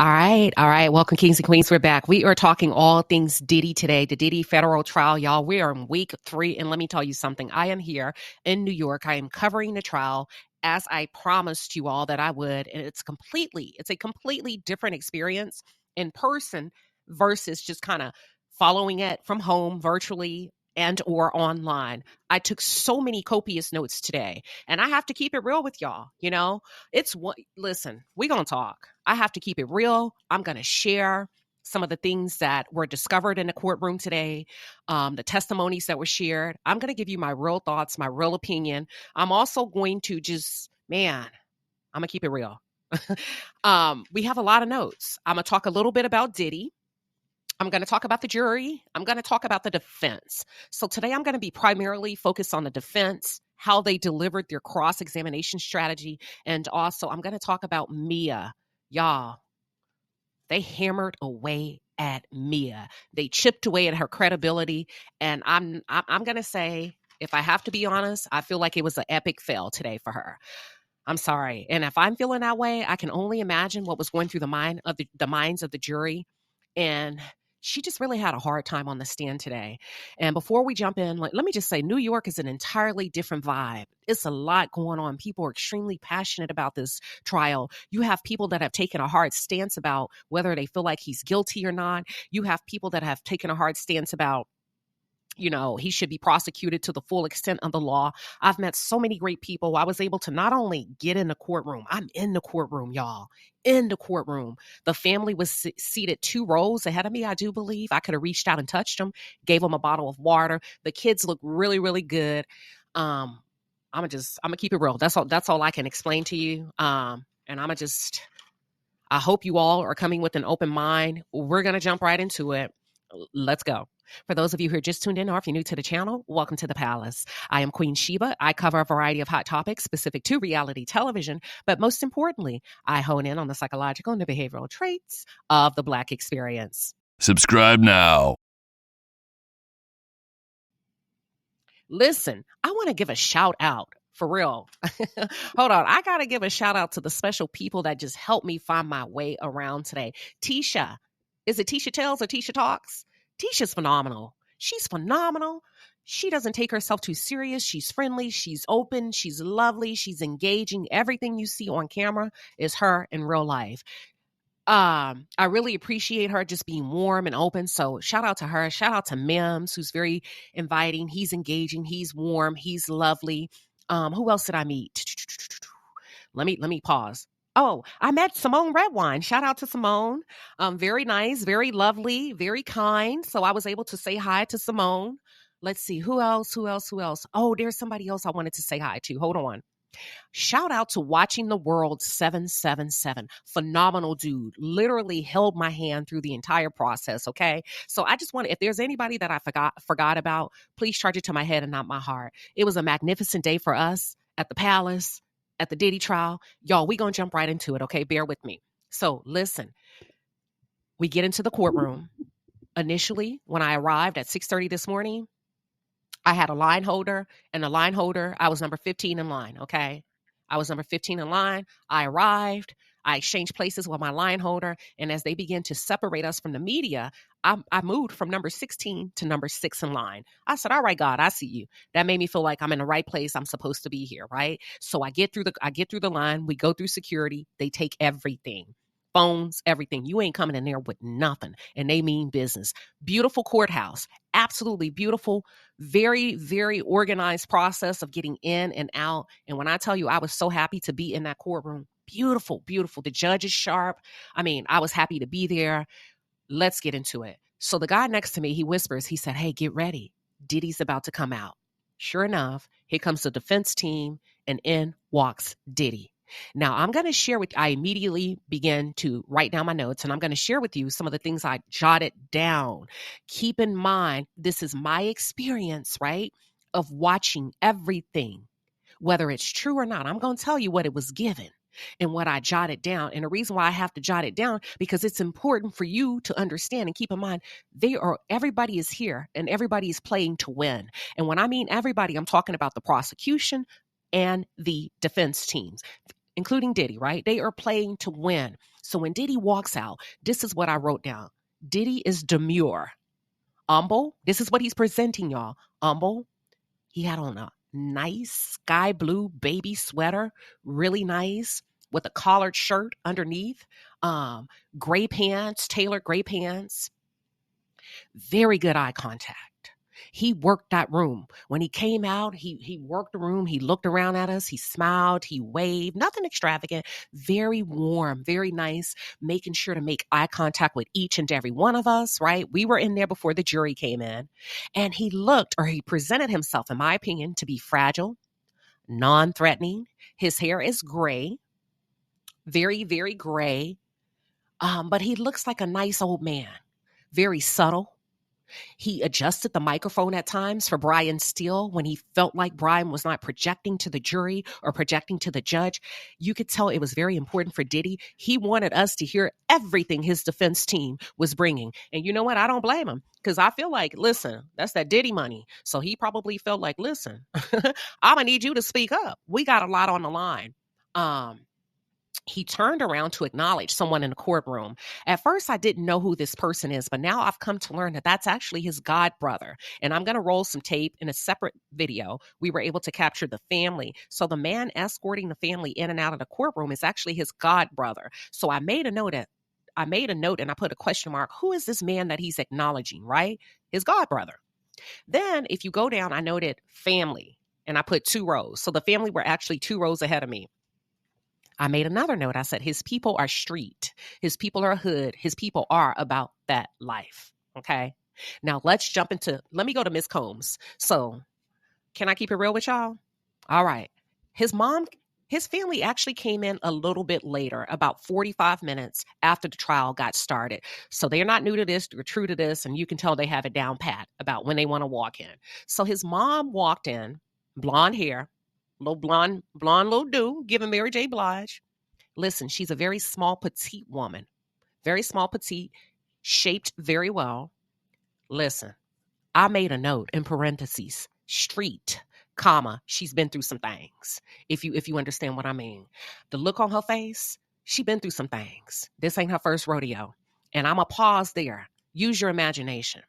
All right. All right. Welcome, Kings and Queens. We're back. We are talking all things Diddy today, the Diddy federal trial, y'all. We are in week 3. And let me tell you something. I am here in New York. I am covering the trial as I promised you all that I would. And it's a completely different experience in person versus just kind of following it from home virtually and or online. I took so many copious notes today, and I have to keep it real with y'all. It's what, listen, we're going to talk. I have to keep it real. I'm going to share some of the things that were discovered in the courtroom today, the testimonies that were shared. I'm going to give you my real thoughts, my real opinion. I'm also going to I'm going to keep it real. We have a lot of notes. I'm going to talk a little bit about Diddy. I'm going to talk about the jury. I'm going to talk about the defense. So today I'm going to be primarily focused on the defense, how they delivered their cross-examination strategy. And also I'm going to talk about Mia. Y'all, they hammered away at Mia. They chipped away at her credibility. And I'm going to say, if I have to be honest, I feel like it was an epic fail today for her. I'm sorry. And if I'm feeling that way, I can only imagine what was going through the minds of the jury. And she just really had a hard time on the stand today. And before we jump in, let me just say, New York is an entirely different vibe. It's a lot going on. People are extremely passionate about this trial. You have people that have taken a hard stance about whether they feel like he's guilty or not. You have people that have taken a hard stance about he should be prosecuted to the full extent of the law. I've met so many great people. I was able to not only get in the courtroom, I'm in the courtroom, y'all, in the courtroom. The family was seated 2 rows ahead of me, I do believe. I could have reached out and touched them, gave them a bottle of water. The kids look really, really good. I'm gonna keep it real. That's all I can explain to you. And I hope you all are coming with an open mind. We're going to jump right into it. Let's go. For those of you who are just tuned in, or if you're new to the channel, welcome to the palace. I am Queen Sheba. I cover a variety of hot topics specific to reality television, but most importantly, I hone in on the psychological and the behavioral traits of the Black experience. Subscribe now. Listen, I want to give a shout out. For real. Hold on. I got to give a shout out to the special people that just helped me find my way around today. Tisha. Is it Tisha Tells or Tisha Talks? Tisha's phenomenal. She's phenomenal. She doesn't take herself too serious. She's friendly. She's open. She's lovely. She's engaging. Everything you see on camera is her in real life. I really appreciate her just being warm and open. So shout out to her. Shout out to Mims, who's very inviting. He's engaging. He's warm. He's lovely. Who else did I meet? Let me pause. Oh, I met Simone Redwine. Shout out to Simone. Very nice, very lovely, very kind. So I was able to say hi to Simone. Let's see, who else? Oh, there's somebody else I wanted to say hi to. Hold on. Shout out to Watching the World 777. Phenomenal dude. Literally held my hand through the entire process, okay? So I just want to, if there's anybody that I forgot about, please charge it to my head and not my heart. It was a magnificent day for us at the palace, at the Diddy trial. Y'all, we going to jump right into it, okay? Bear with me. So listen, we get into the courtroom. Initially, when I arrived at 6:30 this morning, I had a line holder, and the line holder, I was number 15 in line, okay? I was number 15 in line. I arrived. I exchanged places with my line holder, and as they began to separate us from the media, I moved from number 16 to number 6 in line. I said, all right, God, I see you. That made me feel like I'm in the right place. I'm supposed to be here, right? So I get through the line. We go through security. They take everything. Phones, everything. You ain't coming in there with nothing. And they mean business. Beautiful courthouse. Absolutely beautiful. Very, very organized process of getting in and out. And when I tell you, I was so happy to be in that courtroom. Beautiful, beautiful. The judge is sharp. I mean, I was happy to be there. Let's get into it. So the guy next to me, he whispers, he said, hey, get ready. Diddy's about to come out. Sure enough, here comes the defense team, and in walks Diddy. Now, I immediately began to write down my notes, and I'm going to share with you some of the things I jotted down. Keep in mind, this is my experience, right, of watching everything, whether it's true or not. I'm going to tell you what it was given and what I jotted down. And the reason why I have to jot it down, because it's important for you to understand and keep in mind, everybody is here and everybody is playing to win. And when I mean everybody, I'm talking about the prosecution and the defense teams, including Diddy, right? They are playing to win. So when Diddy walks out, this is what I wrote down. Diddy is demure. Humble. This is what he's presenting, y'all. Humble. He had on a nice sky blue baby sweater, really nice, with a collared shirt underneath, gray pants, tailored gray pants. Very good eye contact. He worked that room. When he came out, he worked the room. He looked around at us. He smiled. He waved. Nothing extravagant. Very warm, very nice, making sure to make eye contact with each and every one of us, right? We were in there before the jury came in. And he presented himself, in my opinion, to be fragile, non-threatening. His hair is gray, very, very gray. But he looks like a nice old man, very subtle. He adjusted the microphone at times for Brian Steele when he felt like Brian was not projecting to the jury or projecting to the judge. You could tell it was very important for Diddy. He wanted us to hear everything his defense team was bringing. And you know what? I don't blame him, because I feel like, listen, that's that Diddy money. So he probably felt like, listen, I'm going to need you to speak up. We got a lot on the line. He turned around to acknowledge someone in the courtroom. At first, I didn't know who this person is, but now I've come to learn that that's actually his god brother. And I'm going to roll some tape in a separate video. We were able to capture the family. So the man escorting the family in and out of the courtroom is actually his god brother. So I made a note and I put a question mark. Who is this man that he's acknowledging, right? His god brother. Then if you go down, I noted family and I put 2 rows. So the family were actually 2 rows ahead of me. I made another note. I said, his people are street. His people are hood. His people are about that life. Okay. Now let me go to Miss Combs. So can I keep it real with y'all? All right. His family actually came in a little bit later, about 45 minutes after the trial got started. So they're not new to this, they're true to this, and you can tell they have it down pat about when they want to walk in. So his mom walked in, blonde hair, little blonde little dude, giving Mary J. Blige. Listen, she's a very small, petite woman. Very small, petite, shaped very well. Listen, I made a note in parentheses, street, comma, she's been through some things. If you understand what I mean. The look on her face, she been through some things. This ain't her first rodeo. And I'm going to pause there. Use your imagination.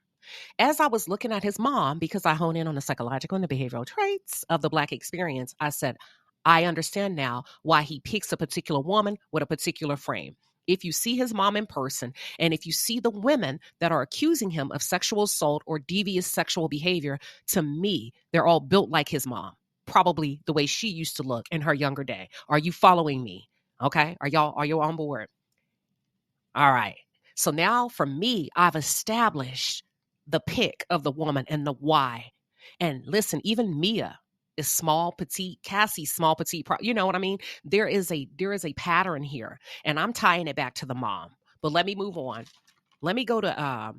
As I was looking at his mom, because I hone in on the psychological and the behavioral traits of the Black experience, I said, I understand now why he picks a particular woman with a particular frame. If you see his mom in person, and if you see the women that are accusing him of sexual assault or devious sexual behavior, to me, they're all built like his mom, probably the way she used to look in her younger day. Are you following me? Okay. Are you on board? All right. So now for me, I've established the pick of the woman and the why. And listen, even Mia is small, petite. Cassie, small, petite. You know what I mean? There is a pattern here, and I'm tying it back to the mom. But let me move on. Let me go to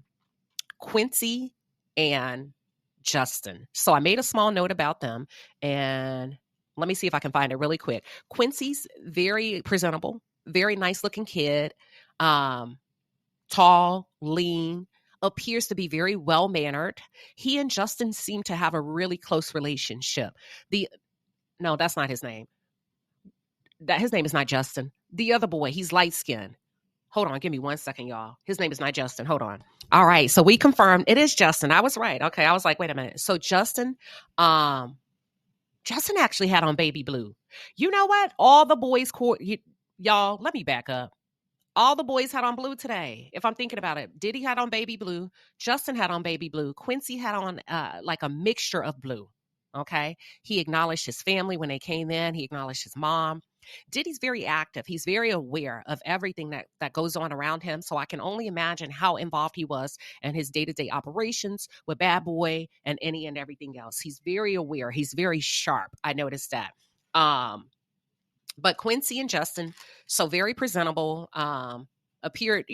Quincy and Justin. So I made a small note about them, and let me see if I can find it really quick. Quincy's very presentable, very nice looking kid, tall, lean, appears to be very well-mannered. He and Justin seem to have a really close relationship. No, that's not his name. His name is not Justin. The other boy, he's light-skinned. Hold on, give me 1 second, y'all. His name is not Justin. Hold on. All right, so we confirmed it is Justin. I was right. Okay, I was like, wait a minute. So Justin actually had on baby blue. You know what? All the boys, y'all, let me back up. All the boys had on blue today. If I'm thinking about it, Diddy had on baby blue. Justin had on baby blue. Quincy had on like a mixture of blue. Okay. He acknowledged his family when they came in. He acknowledged his mom. Diddy's very active. He's very aware of everything that goes on around him. So I can only imagine how involved he was in his day-to-day operations with Bad Boy and any and everything else. He's very aware. He's very sharp. I noticed that. But Quincy and Justin, so very presentable, appeared,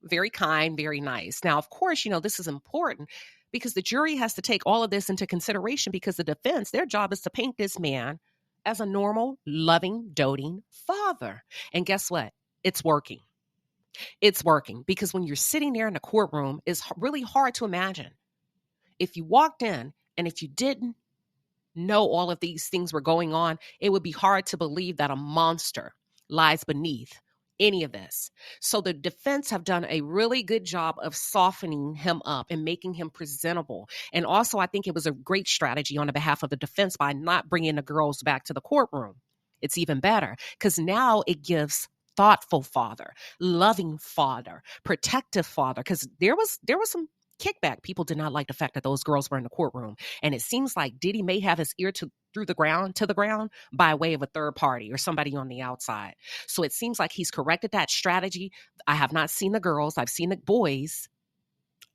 very kind, very nice. Now, of course, this is important because the jury has to take all of this into consideration because the defense, their job is to paint this man as a normal, loving, doting father. And guess what? It's working. It's working because when you're sitting there in the courtroom, it's really hard to imagine. If you walked in and if you didn't know all of these things were going on, it would be hard to believe that a monster lies beneath any of this. So the defense have done a really good job of softening him up and making him presentable. And also, I think it was a great strategy on the behalf of the defense by not bringing the girls back to the courtroom. It's even better because now it gives thoughtful father, loving father, protective father, because there was some kickback. People did not like the fact that those girls were in the courtroom. And it seems like Diddy may have his ear to the ground by way of a third party or somebody on the outside. So it seems like he's corrected that strategy. I have not seen the girls. I've seen the boys,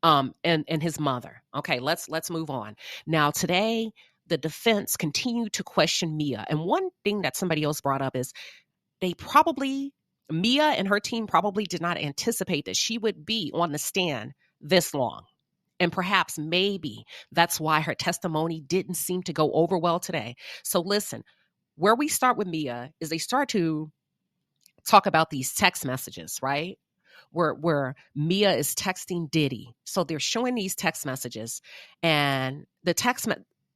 and his mother. Okay, let's move on. Now today, the defense continued to question Mia. And one thing that somebody else brought up is Mia and her team probably did not anticipate that she would be on the stand this long. And perhaps maybe that's why her testimony didn't seem to go over well today. So listen, where we start with Mia is they start to talk about these text messages, right? Where Mia is texting Diddy. So they're showing these text messages, and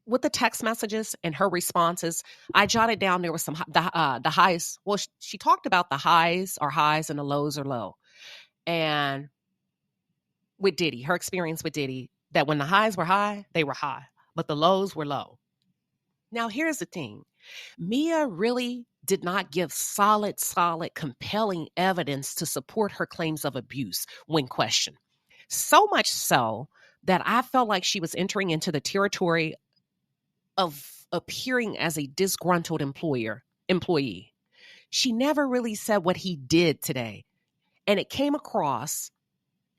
with the text messages and her responses, I jotted down there was some the highs. Well, she talked about the highs are highs and the lows are low. And with Diddy, her experience with Diddy, that when the highs were high, they were high, but the lows were low. Now, here's the thing. Mia really did not give solid, compelling evidence to support her claims of abuse when questioned. So much so that I felt like she was entering into the territory of appearing as a disgruntled employee. She never really said what he did today. And it came across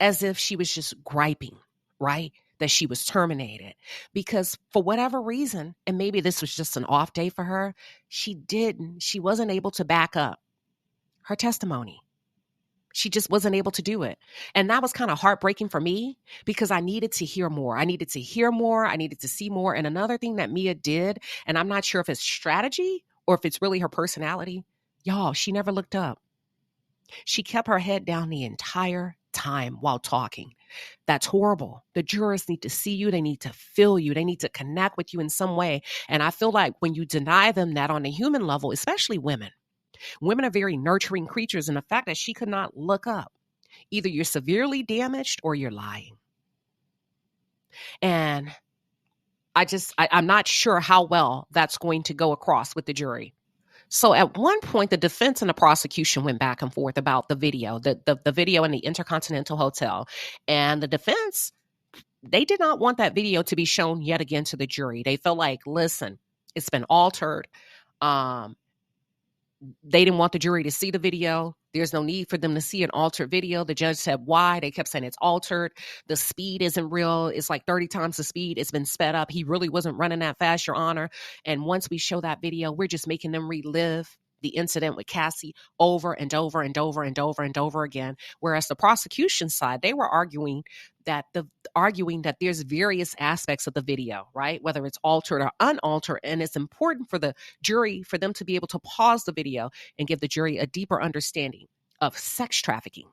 as if she was just griping, right? That she was terminated because for whatever reason, and maybe this was just an off day for her, she wasn't able to back up her testimony. She just wasn't able to do it. And that was kind of heartbreaking for me because I needed to hear more. I needed to hear more. I needed to see more. And another thing that Mia did, and I'm not sure if it's strategy or if it's really her personality, y'all, she never looked up. She kept her head down the entire time while talking. That's horrible. The jurors need to see you. They need to feel you. They need to connect with you in some way. And I feel like when you deny them that on a human level, especially women are very nurturing creatures. And the fact that she could not look up, either you're severely damaged or you're lying. And I'm not sure how well that's going to go across with the jury. So at one point, the defense and the prosecution went back and forth about the video, the video in the Intercontinental Hotel. And the defense, they did not want that video to be shown yet again to the jury. They felt like, listen, it's been altered. They didn't want the jury to see the video. There's no need for them to see an altered video. The judge said, why? They kept saying it's altered. The speed isn't real. It's like 30 times the speed. It's been sped up. He really wasn't running that fast, Your Honor. And once we show that video, we're just making them relive the incident with Cassie over and over and over and over and over again. Whereas the prosecution side, they were arguing that there's various aspects of the video, right? Whether it's altered or unaltered. And it's important for the jury, for them to be able to pause the video and give the jury a deeper understanding of sex trafficking.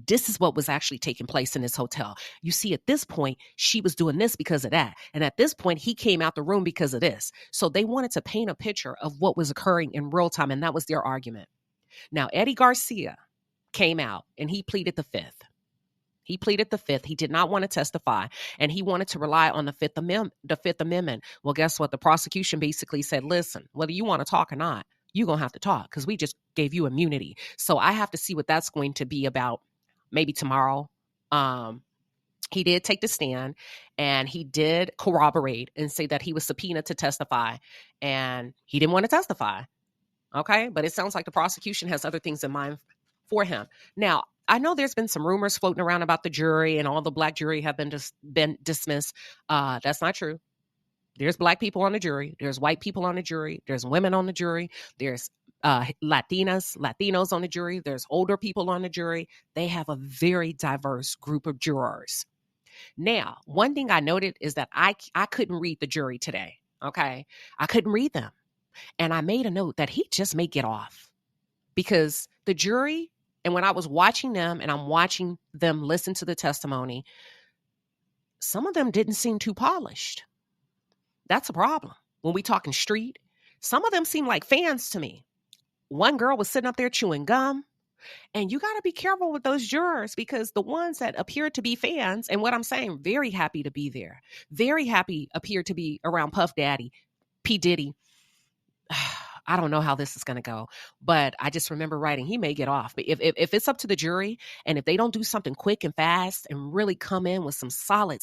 This is what was actually taking place in this hotel. You see, at this point, she was doing this because of that. And at this point, he came out the room because of this. So they wanted to paint a picture of what was occurring in real time. And that was their argument. Now, Eddie Garcia came out and he pleaded the fifth. He did not want to testify, and he wanted to rely on the Fifth Amendment. Well, guess what? The prosecution basically said, listen, whether you want to talk or not, you're going to have to talk because we just gave you immunity. So I have to see what that's going to be about maybe tomorrow. He did take the stand, and he did corroborate and say that he was subpoenaed to testify, and he didn't want to testify. Okay, but it sounds like the prosecution has other things in mind for him. Now, I know there's been some rumors floating around about the jury and all the black jury have been dismissed. That's not true. There's black people on the jury. There's white people on the jury. There's women on the jury. There's Latinos on the jury. There's older people on the jury. They have a very diverse group of jurors. Now, one thing I noted is that I couldn't read the jury today. Okay, I couldn't read them. And I made a note that he just may get off because the jury, and when I was watching them and I'm watching them listen to the testimony, some of them didn't seem too polished. That's a problem. When we talking street, some of them seem like fans to me. One girl was sitting up there chewing gum. And you got to be careful with those jurors because the ones that appear to be fans, and what I'm saying, very happy to be there, very happy appear to be around Puff Daddy, P. Diddy. I don't know how this is going to go, but I just remember writing, he may get off. But if it's up to the jury and if they don't do something quick and fast and really come in with some solid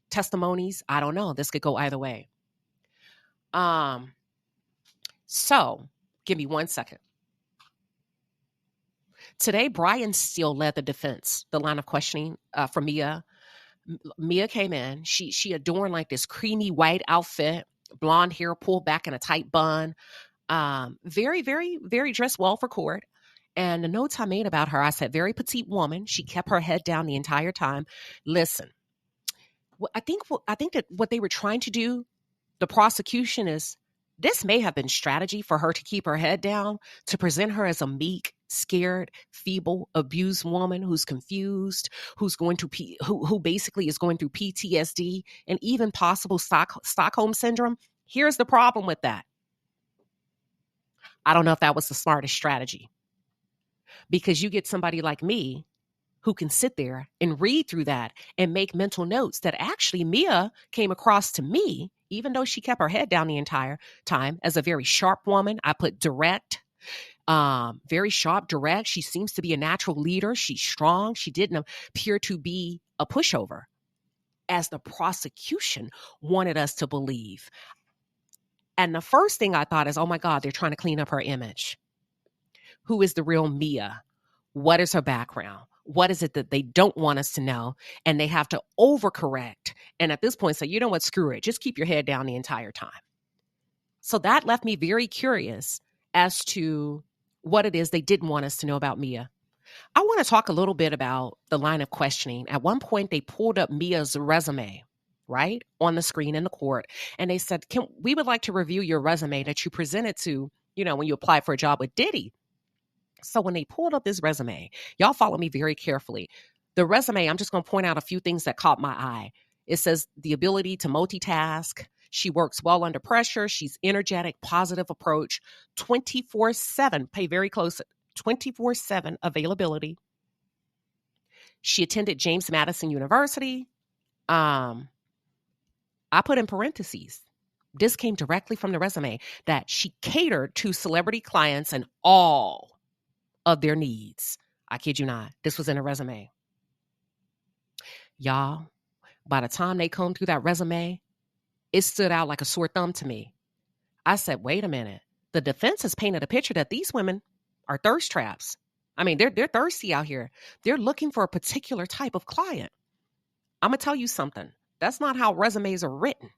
testimonies, I don't know. This could go either way. So give me 1 second. Today, Brian Steele led the defense, the line of questioning for Mia. Mia came in. She adorned like this creamy white outfit, blonde hair pulled back in a tight bun. Very, very, very dressed well for court. And the notes I made about her, I said, very petite woman. She kept her head down the entire time. Listen, I think that what they were trying to do, the prosecution, is this may have been strategy for her to keep her head down, to present her as a meek, scared, feeble, abused woman who's confused, who's going to who basically is going through PTSD and even possible Stockholm syndrome. Here's the problem with that. I don't know if that was the smartest strategy, because you get somebody like me who can sit there and read through that and make mental notes that actually Mia came across to me, even though she kept her head down the entire time, as a very sharp woman. I put direct, very sharp, direct. She seems to be a natural leader. She's strong. She didn't appear to be a pushover, as the prosecution wanted us to believe. And the first thing I thought is, oh my God, they're trying to clean up her image. Who is the real Mia? What is her background? What is it that they don't want us to know? And they have to overcorrect. And at this point say, you know what, screw it. Just keep your head down the entire time. So that left me very curious as to what it is they didn't want us to know about Mia. I want to talk a little bit about the line of questioning. At one point, they pulled up Mia's resume, right, on the screen in the court. And they said, we would like to review your resume that you presented to, when you applied for a job with Diddy. So when they pulled up this resume, y'all follow me very carefully. The resume, I'm just going to point out a few things that caught my eye. It says the ability to multitask. She works well under pressure. She's energetic, positive approach, 24/7. Pay very close, 24/7 availability. She attended James Madison University. I put in parentheses, this came directly from the resume, that she catered to celebrity clients and all of their needs. I kid you not. This was in a resume. Y'all, by the time they combed through that resume, it stood out like a sore thumb to me. I said, wait a minute. The defense has painted a picture that these women are thirst traps. I mean, they're thirsty out here. They're looking for a particular type of client. I'm going to tell you something. That's not how resumes are written.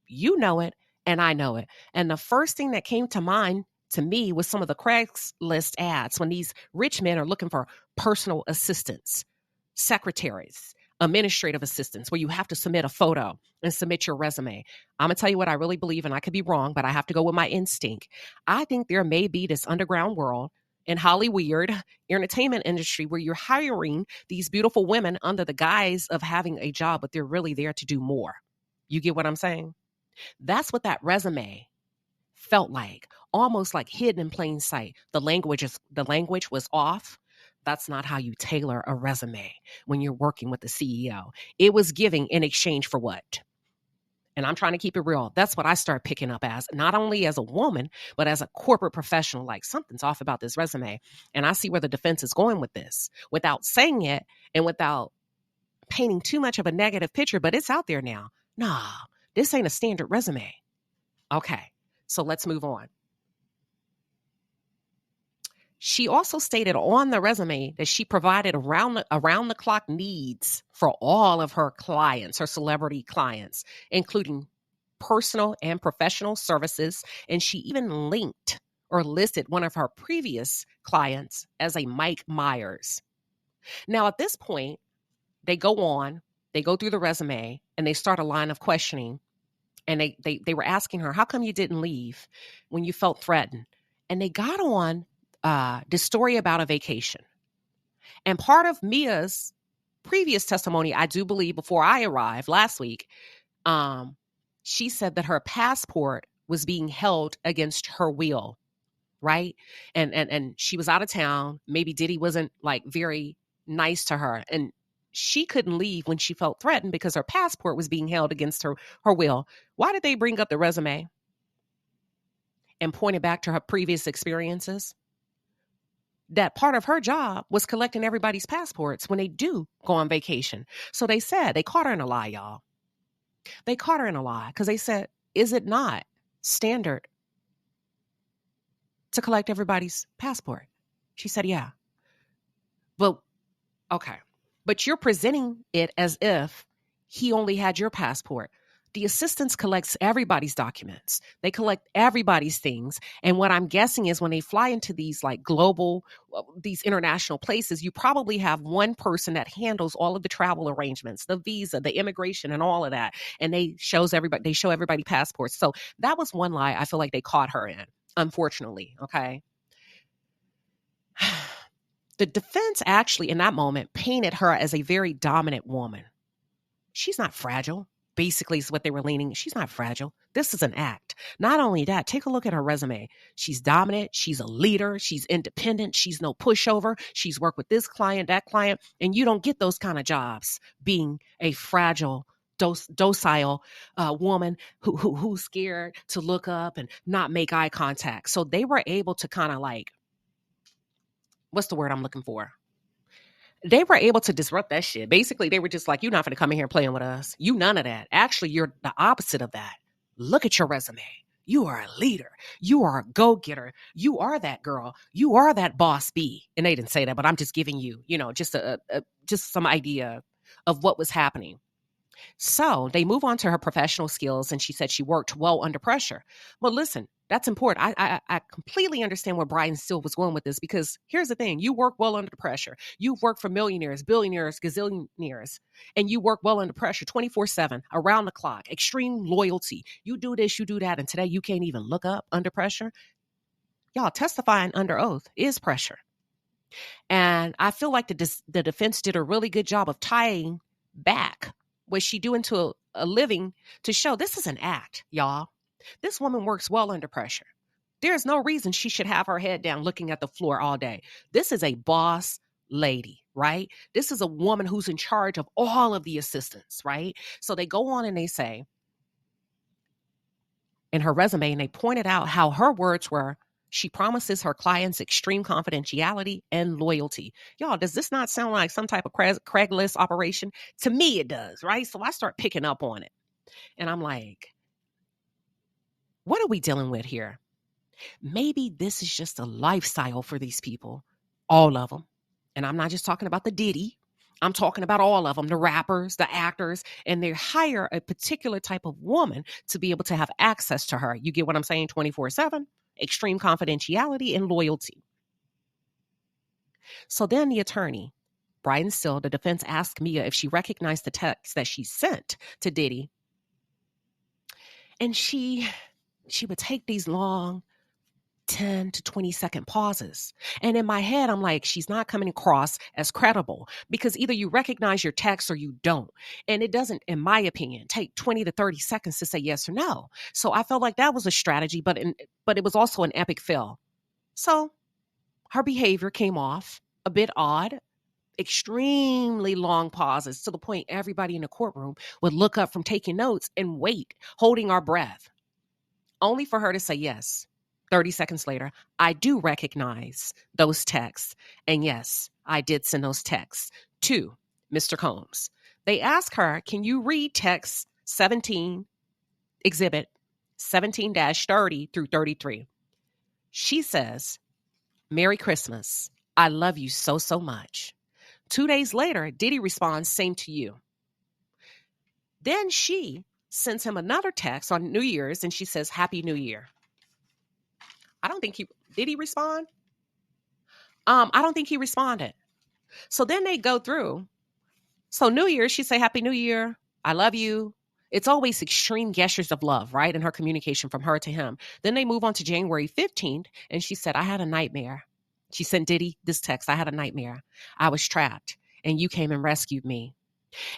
You know it, and I know it. And the first thing that came to mind to me was some of the Craigslist ads when these rich men are looking for personal assistants, secretaries, administrative assistants, where you have to submit a photo and submit your resume. I'm going to tell you what I really believe, and I could be wrong, but I have to go with my instinct. I think there may be this underground world in Hollywood entertainment industry where you're hiring these beautiful women under the guise of having a job, but they're really there to do more. You get what I'm saying? That's what that resume felt like, almost like hidden in plain sight. The language was off. That's not how you tailor a resume when you're working with the CEO. It was giving in exchange for what? And I'm trying to keep it real. That's what I start picking up as, not only as a woman, but as a corporate professional. Like, something's off about this resume. And I see where the defense is going with this without saying it and without painting too much of a negative picture, but it's out there now. Nah, this ain't a standard resume. Okay, so let's move on. She also stated on the resume that she provided around the clock needs for all of her clients, her celebrity clients, including personal and professional services. And she even linked or listed one of her previous clients as a Mike Myers. Now, at this point, they go through the resume and they start a line of questioning. And they were asking her, how come you didn't leave when you felt threatened? And they got on the story about a vacation. And part of Mia's previous testimony, I do believe, before I arrived last week, she said that her passport was being held against her will. right? And she was out of town. Maybe Diddy wasn't like very nice to her. And she couldn't leave when she felt threatened because her passport was being held against her will. Why did they bring up the resume and point it back to her previous experiences? That part of her job was collecting everybody's passports when they do go on vacation. So they said, they caught her in a lie, y'all. They caught her in a lie because they said, is it not standard to collect everybody's passport? She said, yeah. Well, okay. But you're presenting it as if he only had your passport. The assistants collects everybody's documents. They collect everybody's things. And what I'm guessing is when they fly into these like global, these international places, you probably have one person that handles all of the travel arrangements, the visa, the immigration, and all of that. And they show everybody passports. So that was one lie I feel like they caught her in, unfortunately. Okay. The defense actually in that moment painted her as a very dominant woman. She's not fragile. Basically is what they were leaning. She's not fragile. This is an act. Not only that, take a look at her resume. She's dominant. She's a leader. She's independent. She's no pushover. She's worked with this client, that client. And you don't get those kind of jobs being a fragile, docile woman who's scared to look up and not make eye contact. So they were able to kind of like, what's the word I'm looking for? They were able to disrupt that shit. Basically, they were just like, you're not going to come in here playing with us. You none of that. Actually, you're the opposite of that. Look at your resume. You are a leader. You are a go-getter. You are that girl. You are that boss bee. And they didn't say that, but I'm just giving you, just just some idea of what was happening. So they move on to her professional skills, and she said she worked well under pressure. Well, listen, that's important. I completely understand where Brian Steele was going with this, because here's the thing. You work well under pressure. You've worked for millionaires, billionaires, gazillionaires, and you work well under pressure 24/7, around the clock, extreme loyalty. You do this, you do that, and today you can't even look up under pressure. Y'all, testifying under oath is pressure. And I feel like the defense did a really good job of tying back what she do into a living to show this is an act, y'all. This woman works well under pressure. There's no reason she should have her head down looking at the floor all day. This is a boss lady, right? This is a woman who's in charge of all of the assistants, right? So they go on and they say in her resume, and they pointed out how her words were, she promises her clients extreme confidentiality and loyalty. Y'all, does this not sound like some type of Craigslist operation? To me, it does, right? So I start picking up on it. And I'm like, what are we dealing with here? Maybe this is just a lifestyle for these people, all of them. And I'm not just talking about the Diddy. I'm talking about all of them, the rappers, the actors, and they hire a particular type of woman to be able to have access to her. You get what I'm saying? 24/7, extreme confidentiality and loyalty. So then the attorney, Brian Steele, the defense asked Mia if she recognized the text that she sent to Diddy. And she would take these long 10 to 20-second pauses. And in my head, I'm like, she's not coming across as credible, because either you recognize your text or you don't. And it doesn't, in my opinion, take 20 to 30 seconds to say yes or no. So I felt like that was a strategy, but it was also an epic fail. So her behavior came off a bit odd, extremely long pauses to the point everybody in the courtroom would look up from taking notes and wait, holding our breath, only for her to say yes. 30 seconds later, I do recognize those texts. And yes, I did send those texts to Mr. Combs. They ask her, can you read text 17, exhibit 17-30 through 33? She says, Merry Christmas. I love you so, so much. 2 days later, Diddy responds, same to you. Then she sends him another text on New Year's, and she says, Happy New Year. I don't think did he respond? I don't think he responded. So then they go through. So New Year, she say, Happy New Year. I love you. It's always extreme gestures of love, right? In her communication from her to him. Then they move on to January 15th. And she said, I had a nightmare. She sent Diddy this text. I had a nightmare. I was trapped and you came and rescued me.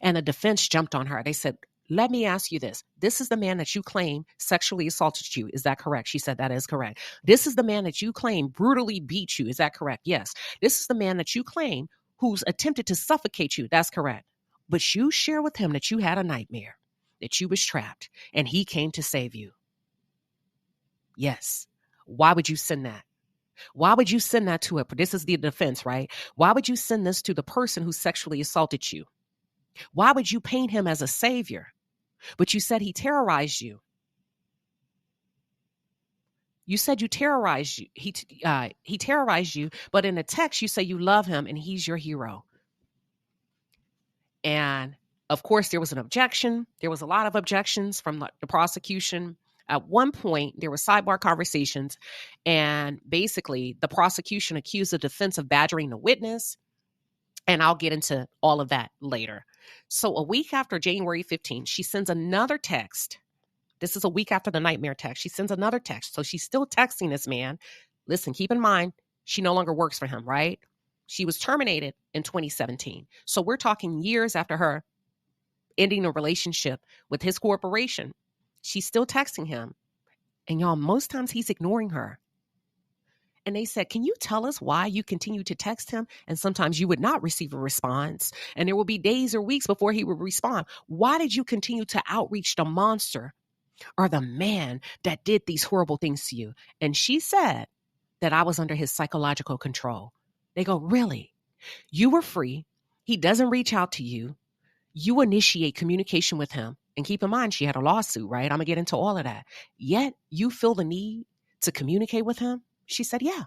And the defense jumped on her. They said, Let me ask you this. This is the man that you claim sexually assaulted you. Is that correct? She said that is correct. This is the man that you claim brutally beat you. Is that correct? Yes. This is the man that you claim who's attempted to suffocate you. That's correct. But you share with him that you had a nightmare, that you was trapped, and he came to save you. Yes. Why would you send that? Why would you send that to this is the defense, right? Why would you send this to the person who sexually assaulted you? Why would you paint him as a savior? But you said he terrorized you. You said you terrorized you. He terrorized you, but in the text you say you love him and he's your hero. And of course, there was an objection. There was a lot of objections from the prosecution. At one point, there were sidebar conversations, and basically the prosecution accused the defense of badgering the witness. And I'll get into all of that later. So a week after January 15th, she sends another text. This is a week after the nightmare text. She sends another text. So she's still texting this man. Listen, keep in mind, she no longer works for him, right? She was terminated in 2017. So we're talking years after her ending a relationship with his corporation. She's still texting him. And y'all, most times he's ignoring her. And they said, can you tell us why you continue to text him? And sometimes you would not receive a response. And there will be days or weeks before he would respond. Why did you continue to outreach the monster or the man that did these horrible things to you? And she said that I was under his psychological control. They go, really? You were free. He doesn't reach out to you. You initiate communication with him. And keep in mind, she had a lawsuit, right? I'm going to get into all of that. Yet you feel the need to communicate with him? She said, yeah.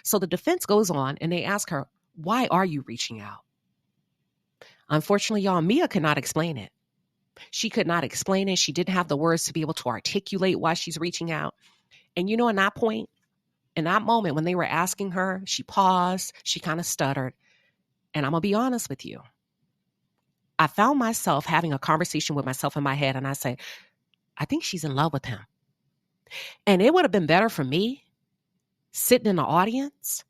So the defense goes on and they ask her, why are you reaching out? Unfortunately, y'all, Mia could not explain it. She could not explain it. She didn't have the words to be able to articulate why she's reaching out. And you know, in that point, in that moment when they were asking her, she paused, she kind of stuttered. And I'm going to be honest with you. I found myself having a conversation with myself in my head. And I say, I think she's in love with him. And it would have been better for me sitting in the audience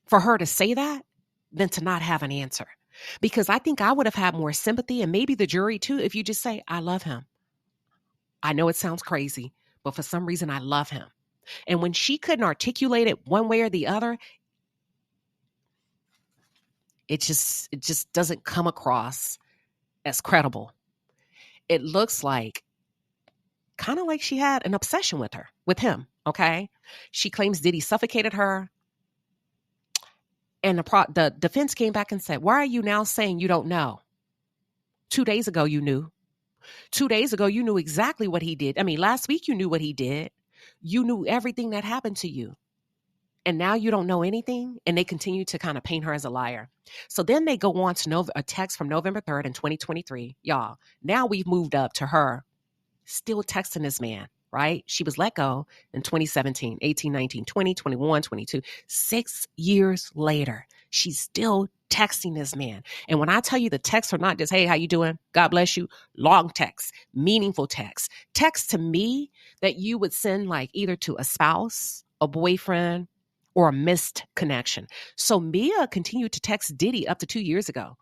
for her to say that than to not have an answer. Because I think I would have had more sympathy, and maybe the jury too, if you just say, I love him. I know it sounds crazy, but for some reason I love him. And when she couldn't articulate it one way or the other, it just doesn't come across as credible. It looks like kind of like she had an obsession with him. Okay. She claims Diddy suffocated her. And the defense came back and said, why are you now saying you don't know? 2 days ago, you knew. 2 days ago, you knew exactly what he did. I mean, last week, you knew what he did. You knew everything that happened to you. And now you don't know anything. And they continue to kind of paint her as a liar. So then they go on to a text from November 3rd in 2023. Y'all, now we've moved up to her still texting this man, right? She was let go in 2017, 18, 19, 20, 21, 22. 6 years later, she's still texting this man. And when I tell you the texts are not just, hey, how you doing? God bless you. Long texts, meaningful texts. Texts to me that you would send like either to a spouse, a boyfriend, or a missed connection. So Mia continued to text Diddy up to 2 years ago.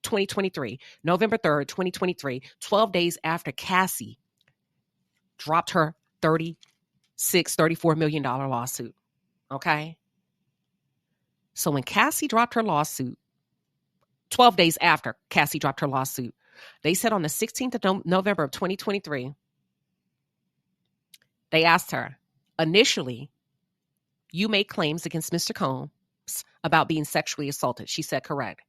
2023, November 3rd, 2023, 12 days after Cassie dropped her $34 million lawsuit. Okay. So when Cassie dropped her lawsuit, 12 days after Cassie dropped her lawsuit, they said on the 16th of November of 2023, they asked her, initially, you made claims against Mr. Combs about being sexually assaulted. She said, correct.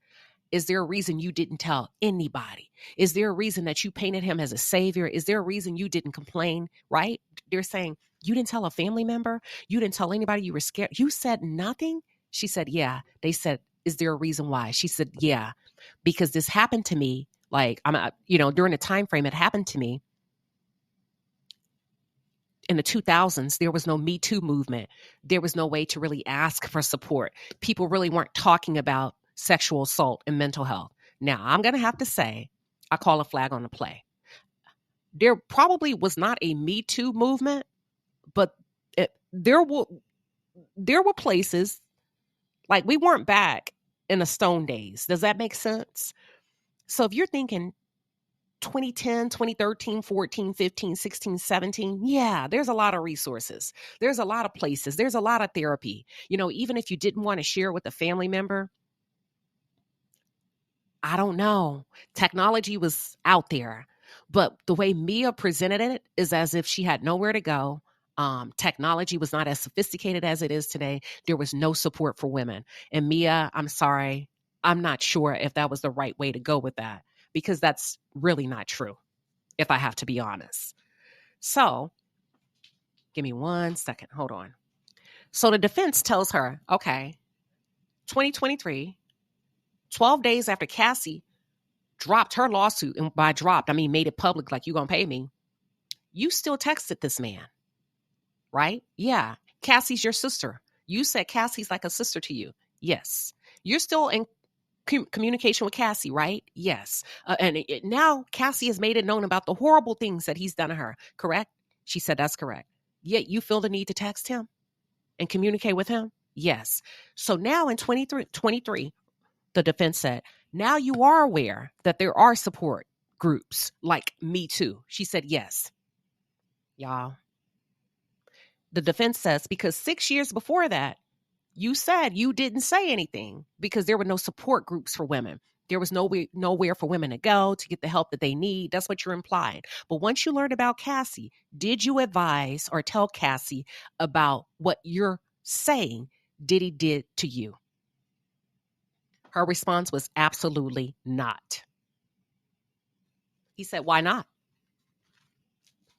Is there a reason you didn't tell anybody? Is there a reason that you painted him as a savior? Is there a reason you didn't complain, right? They're saying, you didn't tell a family member? You didn't tell anybody you were scared? You said nothing? She said, yeah. They said, is there a reason why? She said, yeah, because this happened to me. Like, during the time frame it happened to me. In the 2000s, there was no Me Too movement. There was no way to really ask for support. People really weren't talking about sexual assault and mental health. Now, I'm going to have to say, I call a flag on the play. There probably was not a Me Too movement, but there were places, like we weren't back in the Stone days. Does that make sense? So if you're thinking, 2010, 2013, 14, 15, 16, 17. Yeah, there's a lot of resources. There's a lot of places. There's a lot of therapy. Even if you didn't want to share with a family member, I don't know. Technology was out there, but the way Mia presented it is as if she had nowhere to go. Technology was not as sophisticated as it is today. There was no support for women. And Mia, I'm sorry, I'm not sure if that was the right way to go with that, because that's really not true, if I have to be honest. So give me 1 second. Hold on. So the defense tells her, okay, 2023, 12 days after Cassie dropped her lawsuit, and by dropped, I mean made it public, like, you gonna pay me, you still texted this man, right? Yeah. Cassie's your sister. You said Cassie's like a sister to you. Yes. You're still in communication with Cassie, right? Yes. And now Cassie has made it known about the horrible things that he's done to her, correct? She said that's correct. Yet you feel the need to text him and communicate with him? Yes. So now in 2023, the defense said, now you are aware that there are support groups like Me Too. She said, yes. Y'all. The defense says, because 6 years before that, you said you didn't say anything because there were no support groups for women. There was nowhere for women to go to get the help that they need. That's what you're implying. But once you learned about Cassie, did you advise or tell Cassie about what you're saying Diddy did to you? Her response was absolutely not. He said, why not?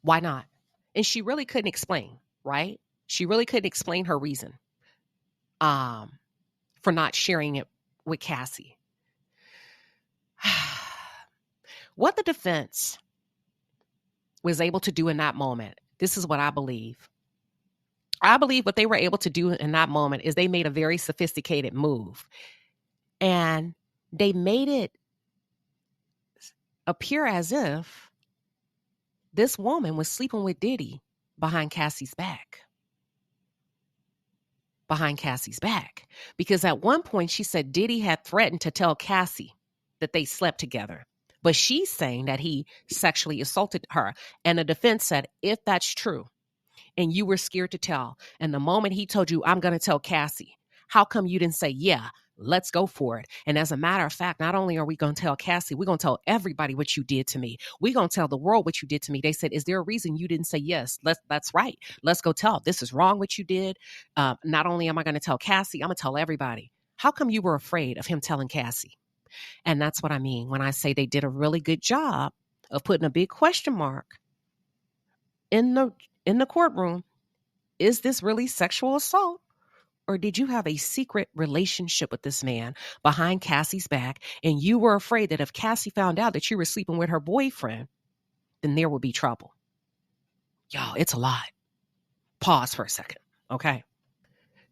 Why not? And she really couldn't explain, right? She really couldn't explain her reason for not sharing it with Cassie. What the defense was able to do in that moment, this is what I believe. I believe what they were able to do in that moment is they made a very sophisticated move. And they made it appear as if this woman was sleeping with Diddy behind Cassie's back. Behind Cassie's back. Because at one point she said Diddy had threatened to tell Cassie that they slept together. But she's saying that he sexually assaulted her. And the defense said, if that's true, and you were scared to tell, and the moment he told you, I'm going to tell Cassie, how come you didn't say, yeah, let's go for it? And as a matter of fact, not only are we going to tell Cassie, we're going to tell everybody what you did to me. We're going to tell the world what you did to me. They said, is there a reason you didn't say yes? That's right. Let's go tell. This is wrong what you did. Not only am I going to tell Cassie, I'm going to tell everybody. How come you were afraid of him telling Cassie? And that's what I mean when I say they did a really good job of putting a big question mark in the courtroom. Is this really sexual assault? Or did you have a secret relationship with this man behind Cassie's back, and you were afraid that if Cassie found out that you were sleeping with her boyfriend, then there would be trouble? Y'all, it's a lot. Pause for a second, okay?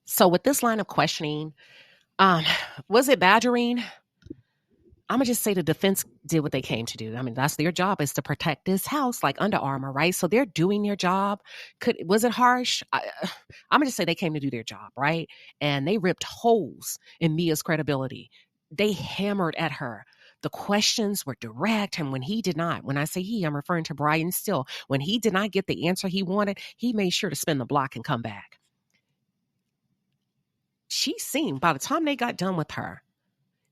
So with this line of questioning, was it badgering? I'm going to just say the defense did what they came to do. I mean, that's their job, is to protect this house like Under Armour, right? So they're doing their job. Was it harsh? I'm going to just say they came to do their job, right? And they ripped holes in Mia's credibility. They hammered at her. The questions were direct, and when he did not, when I say he, I'm referring to Brian Still, when he did not get the answer he wanted, he made sure to spin the block and come back. She seemed, by the time they got done with her,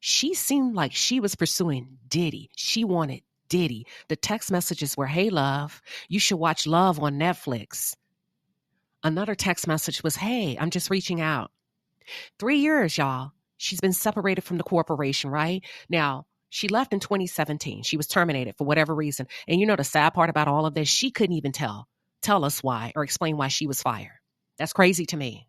she seemed like she was pursuing Diddy. She wanted Diddy. The text messages were, hey, love, you should watch Love on Netflix. Another text message was, hey, I'm just reaching out. 3 years, y'all. She's been separated from the corporation, right? Now, she left in 2017. She was terminated for whatever reason. And you know the sad part about all of this? She couldn't even tell us why or explain why she was fired. That's crazy to me.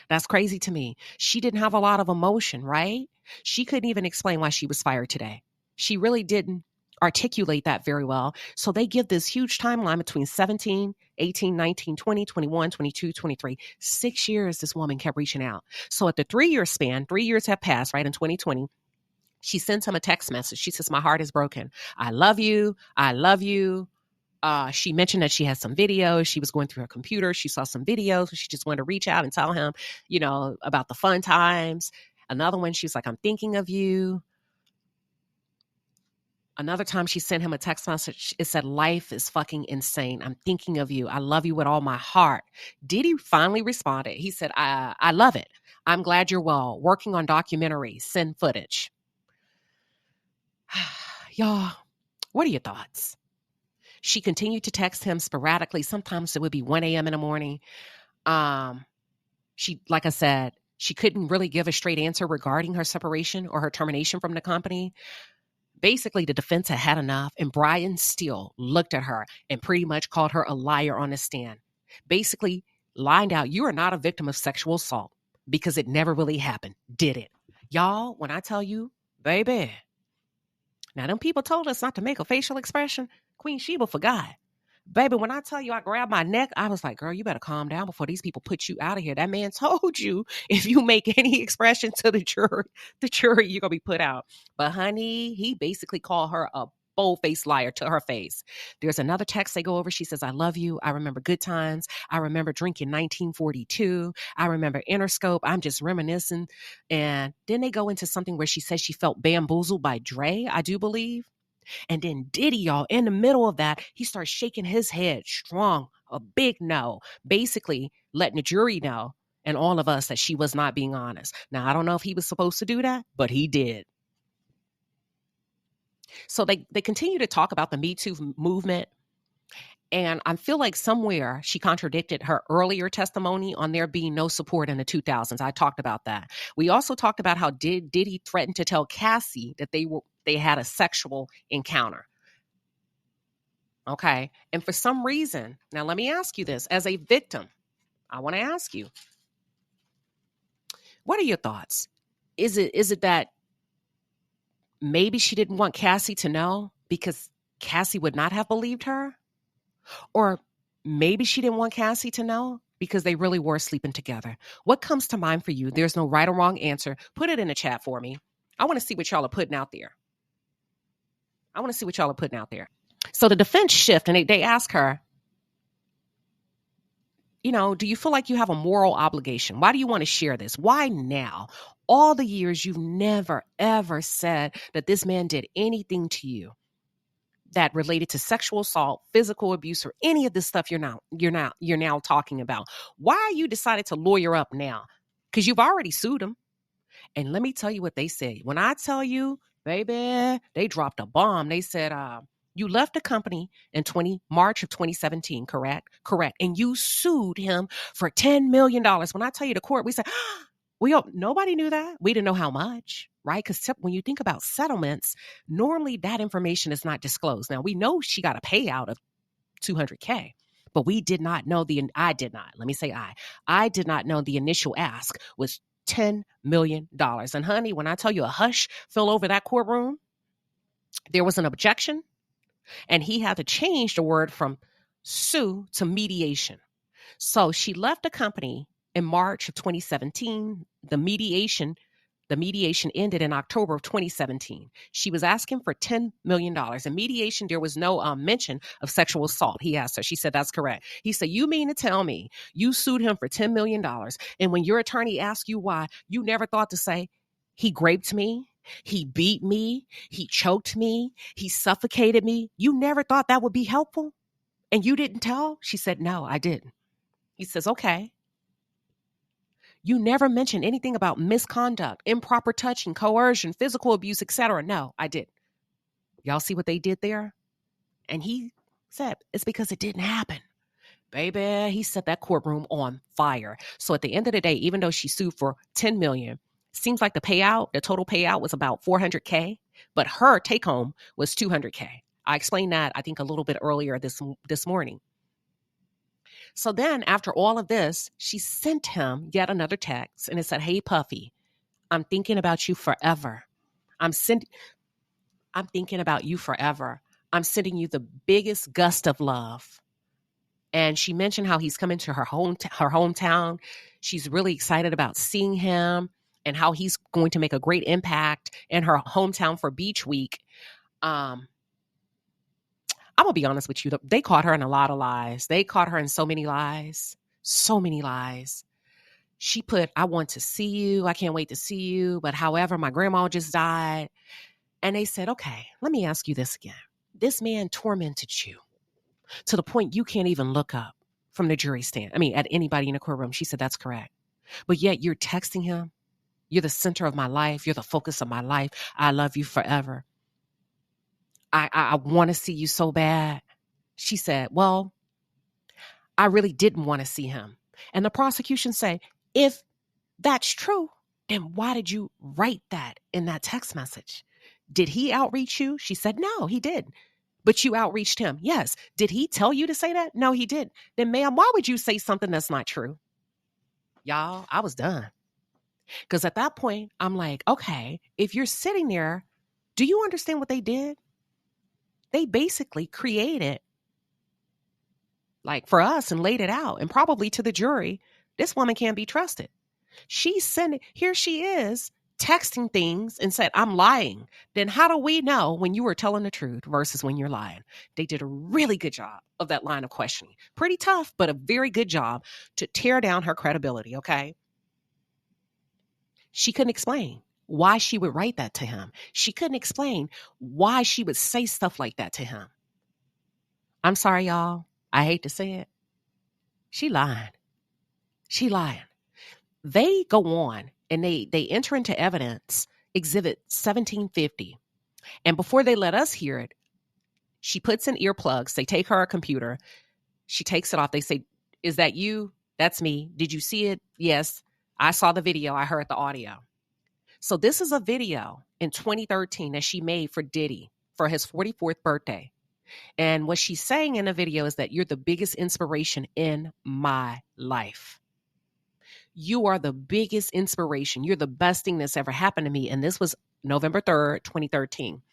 That's crazy to me. She didn't have a lot of emotion, right? She couldn't even explain why she was fired today. She really didn't articulate that very well. So they give this huge timeline between 17, 18, 19, 20, 21, 22, 23. 6 years this woman kept reaching out. So at the 3-year span, 3 years have passed, right, in 2020, she sends him a text message. She says, my heart is broken. I love you. I love you. She mentioned that she had some videos. She was going through her computer. She saw some videos. She just wanted to reach out and tell him, about the fun times. Another one, she was like, I'm thinking of you. Another time she sent him a text message. It said, life is fucking insane. I'm thinking of you. I love you with all my heart. Diddy finally responded. He said, I love it. I'm glad you're well. Working on documentary. Send footage. Y'all, what are your thoughts? She continued to text him sporadically. Sometimes it would be 1 a.m. in the morning. She, like I said, she couldn't really give a straight answer regarding her separation or her termination from the company. Basically, the defense had enough, and Brian Steele looked at her and pretty much called her a liar on the stand. Basically, lined out, you are not a victim of sexual assault because it never really happened, did it? Y'all, when I tell you, baby, now them people told us not to make a facial expression. Queen Sheba forgot. Baby, when I tell you I grabbed my neck, I was like, girl, you better calm down before these people put you out of here. That man told you if you make any expression to the jury, you're going to be put out. But honey, he basically called her a bold-faced liar to her face. There's another text they go over. She says, I love you. I remember good times. I remember drinking 1942. I remember Interscope. I'm just reminiscing. And then they go into something where she says she felt bamboozled by Dre, I do believe. And then Diddy, y'all, in the middle of that, he starts shaking his head strong, a big no, basically letting the jury know and all of us that she was not being honest. Now, I don't know if he was supposed to do that, but he did. So they continue to talk about the Me Too movement. And I feel like somewhere she contradicted her earlier testimony on there being no support in the 2000s. I talked about that. We also talked about how Diddy threatened to tell Cassie that they had a sexual encounter. Okay. And for some reason, now let me ask you this. As a victim, I want to ask you, what are your thoughts? Is it that maybe she didn't want Cassie to know because Cassie would not have believed her? Or maybe she didn't want Cassie to know because they really were sleeping together. What comes to mind for you? There's no right or wrong answer. Put it in the chat for me. I want to see what y'all are putting out there. So the defense shift and they ask her, do you feel like you have a moral obligation? Why do you want to share this? Why now? All the years you've never, ever said that this man did anything to you that related to sexual assault, physical abuse, or any of this stuff you're now talking about. Why you decided to lawyer up now? Because you've already sued him. And let me tell you what they say. When I tell you, baby, they dropped a bomb. They said, you left the company in March of 2017, correct? Correct. And you sued him for $10 million. When I tell you the court, we said, nobody knew that. We didn't know how much, right? Because when you think about settlements, normally that information is not disclosed. Now, we know she got a payout of $200K, but we did not know I did not know the initial ask was $10 million. And honey, when I tell you a hush fell over that courtroom, there was an objection, and he had to change the word from sue to mediation. So she left the company in March of 2017. The mediation ended in October of 2017. She was asking for $10 million. In mediation, there was no mention of sexual assault. He asked her. She said, that's correct. He said, you mean to tell me you sued him for $10 million, and when your attorney asked you why, you never thought to say, he raped me, he beat me, he choked me, he suffocated me. You never thought that would be helpful? And you didn't tell? She said, no, I didn't. He says, okay. You never mentioned anything about misconduct, improper touching, coercion, physical abuse, etc. No, I didn't. Y'all see what they did there? And he said, it's because it didn't happen. Baby, he set that courtroom on fire. So at the end of the day, even though she sued for $10 million, seems like the total payout was about $400K, but her take home was $200K. I explained that, I think, a little bit earlier this morning. So then after all of this, she sent him yet another text, and it said, hey, Puffy, I'm thinking about you forever. I'm thinking about you forever. I'm sending you the biggest gust of love. And she mentioned how he's coming to her hometown. She's really excited about seeing him and how he's going to make a great impact in her hometown for Beach Week. I'm going to be honest with you. They caught her in a lot of lies. They caught her in so many lies. So many lies. She put, I want to see you. I can't wait to see you. But however, my grandma just died. And they said, okay, let me ask you this again. This man tormented you to the point you can't even look up from the jury stand. I mean, at anybody in the courtroom. She said, that's correct. But yet you're texting him. You're the center of my life. You're the focus of my life. I love you forever. I want to see you so bad. She said, well, I really didn't want to see him. And the prosecution say, if that's true, then why did you write that in that text message? Did he outreach you? She said, no, he didn't. But you outreached him. Yes. Did he tell you to say that? No, he didn't. Then ma'am, why would you say something that's not true? Y'all, I was done. Because at that point, I'm like, okay, if you're sitting there, do you understand what they did? They basically created, like for us, and laid it out, and probably to the jury, this woman can't be trusted. Here she is texting things and said, I'm lying. Then how do we know when you were telling the truth versus when you're lying? They did a really good job of that line of questioning. Pretty tough, but a very good job to tear down her credibility, okay? She couldn't explain why she would write that to him. She couldn't explain why she would say stuff like that to him. I'm sorry, y'all. I hate to say it. She lying. She lying. They go on and they enter into evidence exhibit 1750. And before they let us hear it, she puts in earplugs. They take her computer. She takes it off. They say, is that you? That's me. Did you see it? Yes. I saw the video. I heard the audio. So this is a video in 2013 that she made for Diddy for his 44th birthday. And what she's saying in the video is that you're the biggest inspiration in my life. You are the biggest inspiration. You're the best thing that's ever happened to me. And this was November 3rd, 2013.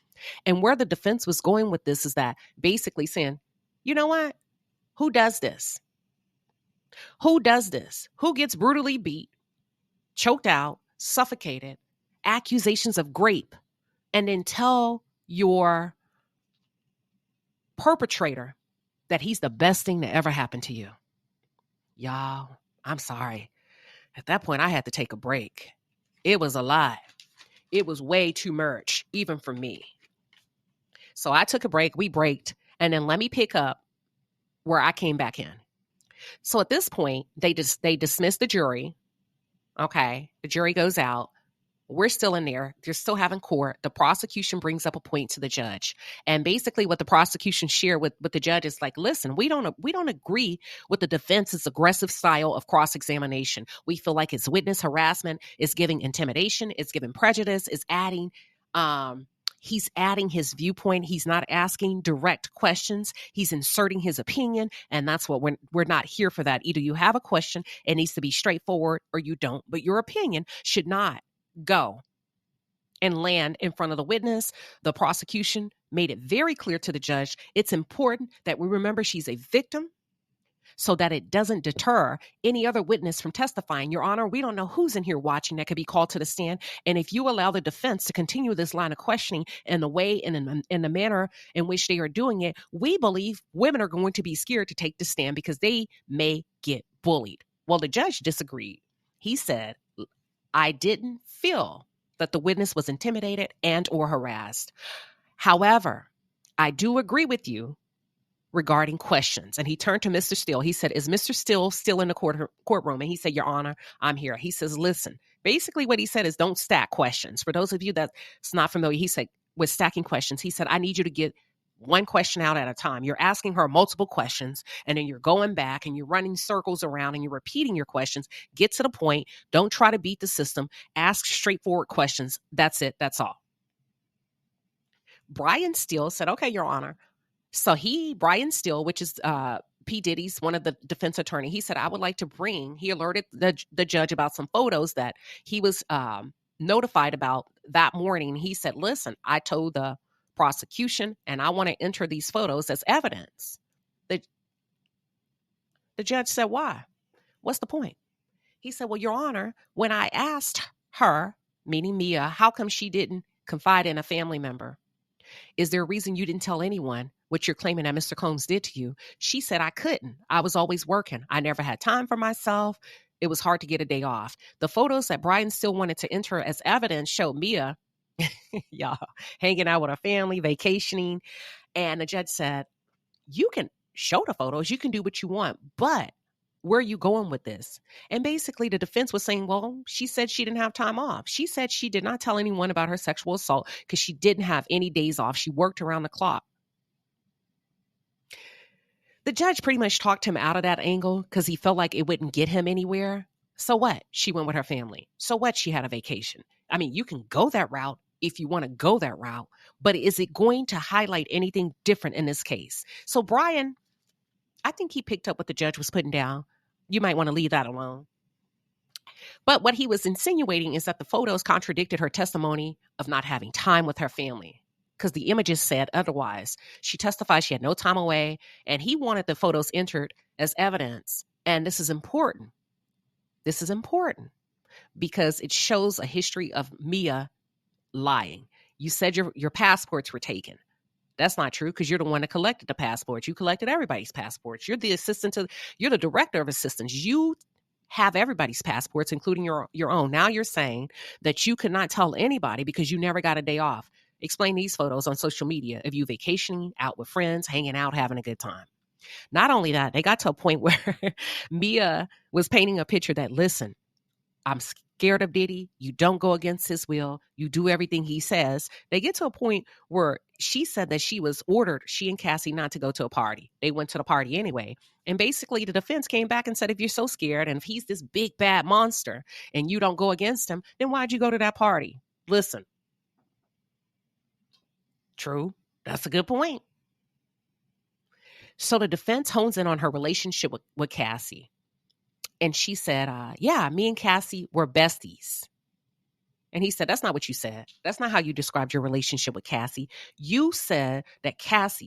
And where the defense was going with this is that basically saying, you know what? Who does this? Who does this? Who gets brutally beat, choked out, suffocated, accusations of rape, and then tell your perpetrator that he's the best thing that ever happened to you? Y'all, I'm sorry. At that point, I had to take a break. It was a lot. It was way too much, even for me. So I took a break. We braked. And then let me pick up where I came back in. So at this point, they dismiss the jury. Okay. The jury goes out. We're still in there. They're still having court. The prosecution brings up a point to the judge. And basically what the prosecution shared with the judge is like, listen, we don't agree with the defense's aggressive style of cross-examination. We feel like it's witness harassment, it's giving intimidation, it's giving prejudice, it's adding, he's adding his viewpoint. He's not asking direct questions. He's inserting his opinion. And that's what we're not here for that. Either you have a question, it needs to be straightforward, or you don't. But your opinion should not go and land in front of the witness. The prosecution made it very clear to the judge, it's important that we remember she's a victim so that it doesn't deter any other witness from testifying. Your Honor, we don't know who's in here watching that could be called to the stand. And if you allow the defense to continue this line of questioning in the way and in the manner in which they are doing it, we believe women are going to be scared to take the stand because they may get bullied. Well, the judge disagreed. He said, I didn't feel that the witness was intimidated and or harassed. However, I do agree with you regarding questions. And he turned to Mr. Steele. He said, is Mr. Steele still in the courtroom? And he said, Your Honor, I'm here. He says, listen, basically what he said is don't stack questions. For those of you that's not familiar, he said, with stacking questions, he said, I need you to get one question out at a time. You're asking her multiple questions, and then you're going back and you're running circles around and you're repeating your questions. Get to the point. Don't try to beat the system. Ask straightforward questions. That's it. That's all. Brian Steele said, okay, Your Honor. So Brian Steele, which is P. Diddy's one of the defense attorney, he said, I would like to he alerted the judge about some photos that he was notified about that morning. He said, listen, I told the prosecution and I want to enter these photos as evidence. The judge said, why? What's the point? He said, well, Your Honor, when I asked her, meaning Mia, how come she didn't confide in a family member? Is there a reason you didn't tell anyone what you're claiming that Mr. Combs did to you? She said, I couldn't. I was always working. I never had time for myself. It was hard to get a day off. The photos that Brian still wanted to enter as evidence showed Mia Y'all, hanging out with her family, vacationing. And the judge said, you can show the photos, you can do what you want, but where are you going with this? And basically the defense was saying, well, she said she didn't have time off. She said she did not tell anyone about her sexual assault because she didn't have any days off. She worked around the clock. The judge pretty much talked him out of that angle because he felt like it wouldn't get him anywhere. So what? She went with her family. So what? She had a vacation. I mean, you can go that route if you want to go that route, but is it going to highlight anything different in this case? So Brian, I think he picked up what the judge was putting down. You might want to leave that alone. But what he was insinuating is that the photos contradicted her testimony of not having time with her family because the images said otherwise. She testified she had no time away, and he wanted the photos entered as evidence. And this is important. This is important because it shows a history of Mia lying. You said your passports were taken. That's not true because you're the one that collected the passports. You collected everybody's passports. You're the director of assistants. You have everybody's passports, including your own. Now you're saying that you could not tell anybody because you never got a day off. Explain these photos on social media of you vacationing, out with friends, hanging out, having a good time. Not only that, they got to a point where Mia was painting a picture that, listen, I'm scared of Diddy. You don't go against his will. You do everything he says. They get to a point where she said that she was ordered, she and Cassie, not to go to a party. They went to the party anyway. And basically the defense came back and said, if you're so scared and if he's this big bad monster and you don't go against him, then why'd you go to that party? Listen. True. That's a good point. So the defense hones in on her relationship with Cassie. And she said, yeah, me and Cassie were besties. And he said, that's not what you said. That's not how you described your relationship with Cassie. You said that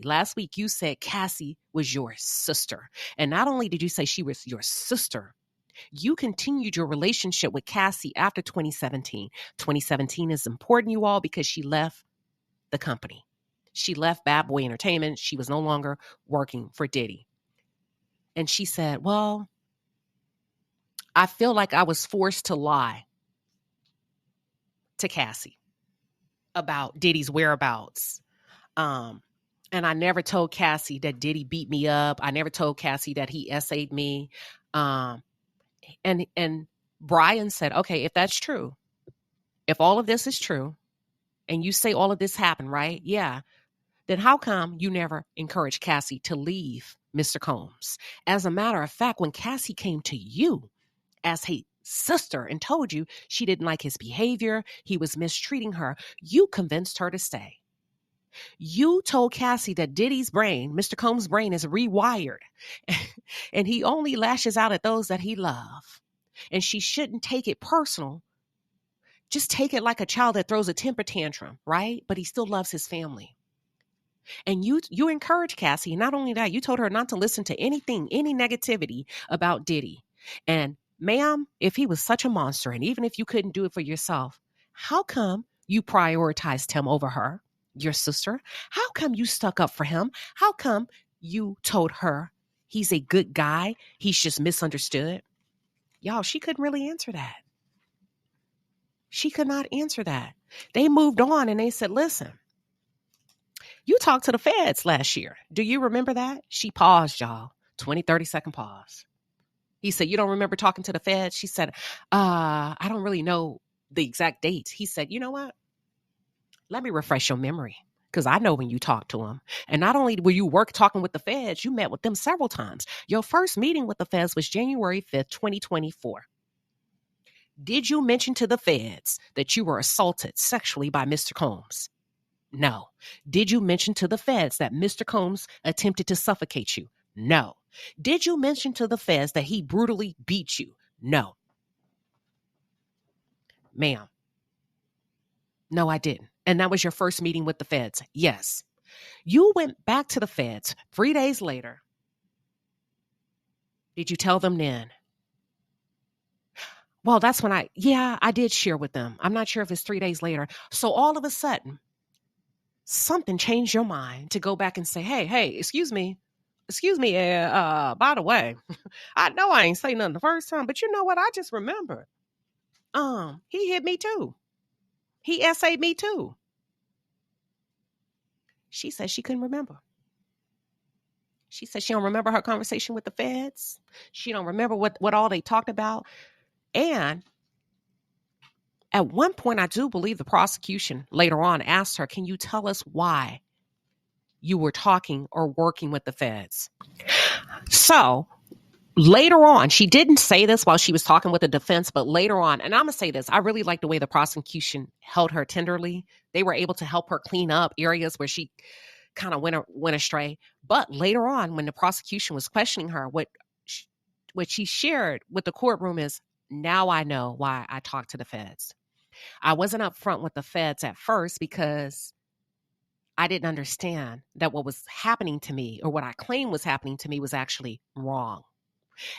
last week you said Cassie was your sister. And not only did you say she was your sister, you continued your relationship with Cassie after 2017. 2017 is important, you all, because she left the company. She left Bad Boy Entertainment. She was no longer working for Diddy. And she said, well, I feel like I was forced to lie to Cassie about Diddy's whereabouts. And I never told Cassie that Diddy beat me up. I never told Cassie that he essayed me. And Brian said, okay, if that's true, if all of this is true, and you say all of this happened, right? Yeah. Then how come you never encouraged Cassie to leave Mr. Combs? As a matter of fact, when Cassie came to you as a sister and told you she didn't like his behavior, he was mistreating her, you convinced her to stay. You told Cassie that Diddy's brain, Mr. Combs' brain, is rewired and he only lashes out at those that he loves. And she shouldn't take it personal. Just take it like a child that throws a temper tantrum, right? But he still loves his family. And you encouraged Cassie. And not only that, you told her not to listen to anything, any negativity about Diddy. And ma'am, if he was such a monster, and even if you couldn't do it for yourself, how come you prioritized him over her, your sister? How come you stuck up for him? How come you told her he's a good guy? He's just misunderstood. Y'all, she couldn't really answer that. She could not answer that. They moved on and they said, listen, you talked to the feds last year. Do you remember that? She paused, y'all. 30-second pause. He said, you don't remember talking to the feds? She said, I don't really know the exact dates. He said, you know what? Let me refresh your memory because I know when you talked to them. And not only were you talking with the feds, you met with them several times. Your first meeting with the feds was January 5th, 2024. Did you mention to the feds that you were assaulted sexually by Mr. Combs? No. Did you mention to the feds that Mr. Combs attempted to suffocate you? No. Did you mention to the feds that he brutally beat you? No. Ma'am. No, I didn't. And that was your first meeting with the feds? Yes. You went back to the feds 3 days later. Did you tell them then? Well, that's when I did share with them. I'm not sure if it's 3 days later. So all of a sudden, something changed your mind to go back and say, hey, excuse me, by the way, I know I ain't say nothing the first time, but you know what? I just remembered. He hit me too. He essayed me too. She said she couldn't remember. She said she don't remember her conversation with the feds. She don't remember what all they talked about. And at one point, I do believe the prosecution later on asked her, can you tell us why you were talking or working with the feds? So later on, she didn't say this while she was talking with the defense, but later on, and I'm going to say this, I really like the way the prosecution held her tenderly. They were able to help her clean up areas where she kind of went astray. But later on, when the prosecution was questioning her, what she shared with the courtroom is, now I know why I talked to the feds. I wasn't upfront with the feds at first because I didn't understand that what was happening to me, or what I claimed was happening to me, was actually wrong.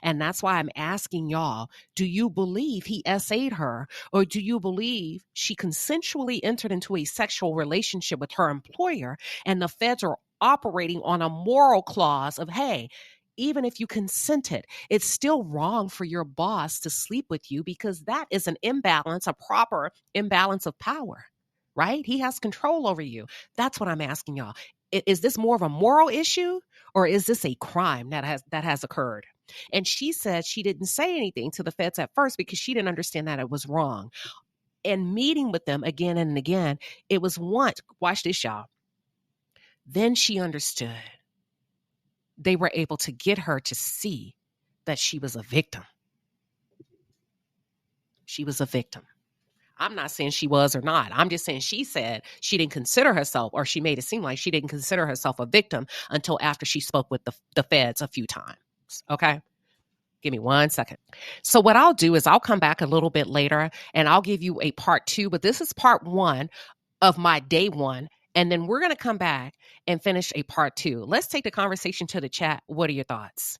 And that's why I'm asking y'all, do you believe he essayed her, or do you believe she consensually entered into a sexual relationship with her employer and the feds are operating on a moral clause of, hey, even if you consented, it's still wrong for your boss to sleep with you because that is an imbalance, a proper imbalance of power, right? He has control over you. That's what I'm asking y'all. Is this more of a moral issue, or is this a crime that has occurred? And she said she didn't say anything to the feds at first because she didn't understand that it was wrong. And meeting with them again and again, it was once, watch this, y'all. Then she understood. They were able to get her to see that she was a victim. She was a victim. I'm not saying she was or not. I'm just saying she said she didn't consider herself, or she made it seem like she didn't consider herself a victim until after she spoke with the feds a few times. Okay? Give me 1 second. So what I'll do is I'll come back a little bit later and I'll give you a part 2, but this is part 1 of my day 1. And then we're going to come back and finish a part 2. Let's take the conversation to the chat. What are your thoughts?